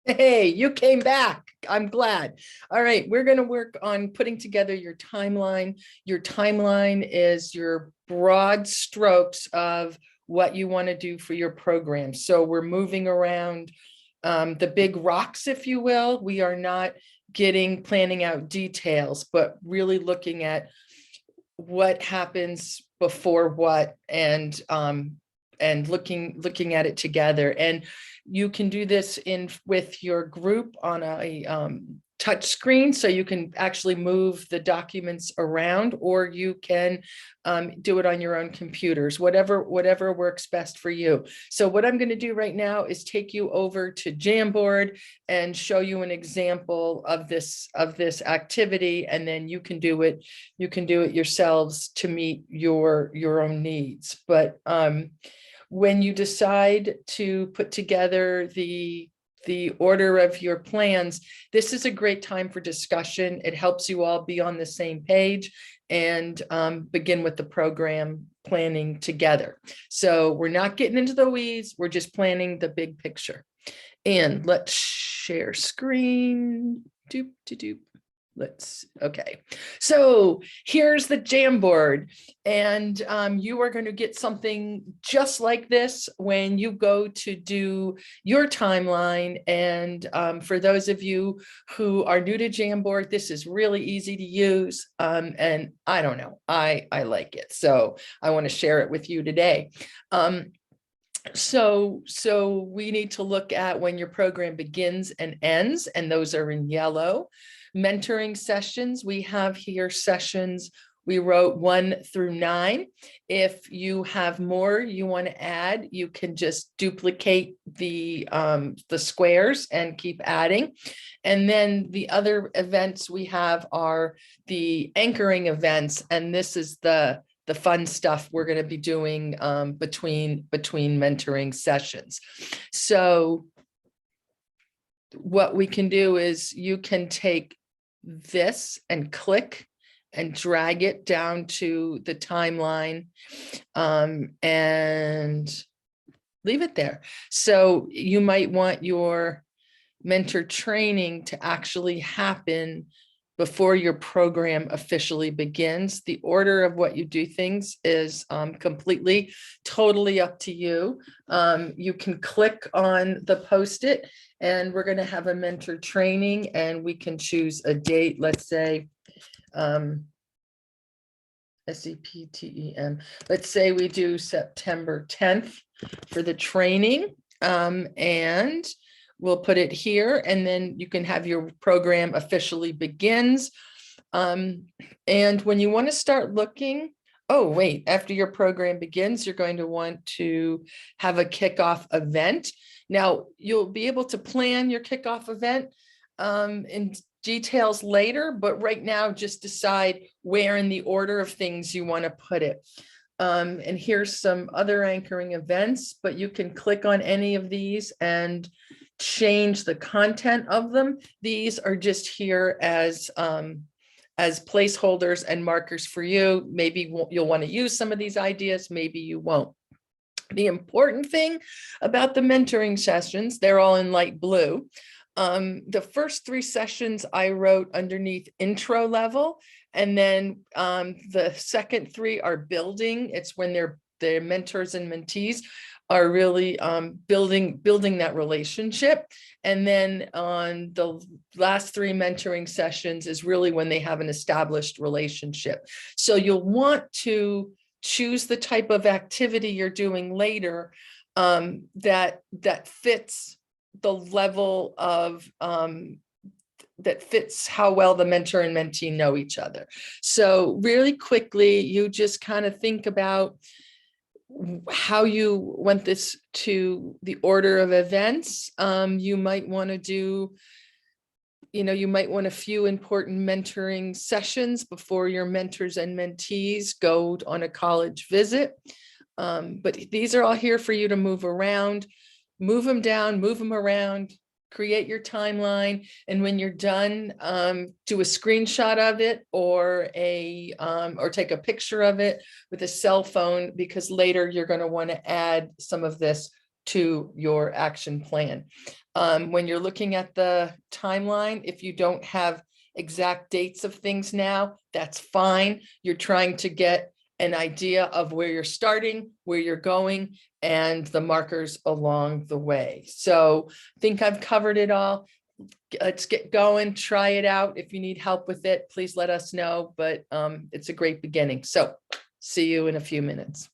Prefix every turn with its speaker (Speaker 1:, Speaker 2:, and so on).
Speaker 1: Hey, you came back. I'm glad. All right, we're going to work on putting together your timeline. Your timeline is your broad strokes of what you want to do for your program. So we're moving around the big rocks, if you will. We are not planning out details, but really looking at what happens before what and looking at it together. And you can do this with your group on a touch screen, so you can actually move the documents around, or you can do it on your own computers, whatever works best for you. So what I'm going to do right now is take you over to Jamboard and show you an example of this activity, and then you can do it yourselves to meet your own needs. But when you decide to put together the order of your plans, this is a great time for discussion. It helps you all be on the same page and begin with the program planning together. So we're not getting into the weeds, we're just planning the big picture. And let's share screen. Doop, doop, doop. Okay, so here's the Jamboard, and you are going to get something just like this when you go to do your timeline. And for those of you who are new to Jamboard, this is really easy to use, and I don't know, I like it, so I want to share it with you today. So we need to look at when your program begins and ends, and those are in yellow. Mentoring sessions, we have here sessions we wrote 1 through 9. If you have more you want to add, you can just duplicate the squares and keep adding. And then the other events we have are the anchoring events, and this is the fun stuff we're going to be doing between mentoring sessions. So what we can do is you can take this and click and drag it down to the timeline and leave it there. So you might want your mentor training to actually happen before your program officially begins. The order of what you do things is completely, totally up to you. You can click on the Post-it, and we're going to have a mentor training, and we can choose a date. Let's say SEPTEM. Let's say we do September 10th for the training, and we'll put it here, and then you can have your program officially begins. And when you want to start looking, oh, wait, after your program begins, you're going to want to have a kickoff event. Now, you'll be able to plan your kickoff event in details later, but right now, just decide where in the order of things you want to put it. And here's some other anchoring events, but you can click on any of these and change the content of them. These are just here as placeholders and markers for you. Maybe you'll want to use some of these ideas, maybe you won't. The important thing about the mentoring sessions, they're all in light blue. The first 3 sessions I wrote underneath intro level, and then the second 3 are building. It's when their mentors and mentees are really building that relationship. And then on the last 3 mentoring sessions is really when they have an established relationship. So you'll want to choose the type of activity you're doing later that fits the level of that fits how well the mentor and mentee know each other. So really quickly, you just kind of think about how you want this to the order of events. You might want to do, you might want a few important mentoring sessions before your mentors and mentees go on a college visit. But these are all here for you to move around, move them down, move them around, create your timeline. And when you're done, do a screenshot of it or take a picture of it with a cell phone, because later you're going to want to add some of this to your action plan. When you're looking at the timeline, if you don't have exact dates of things now, that's fine. You're trying to get an idea of where you're starting, where you're going, and the markers along the way. So I think I've covered it all. Let's get going, try it out. If you need help with it, please let us know, but it's a great beginning. So see you in a few minutes.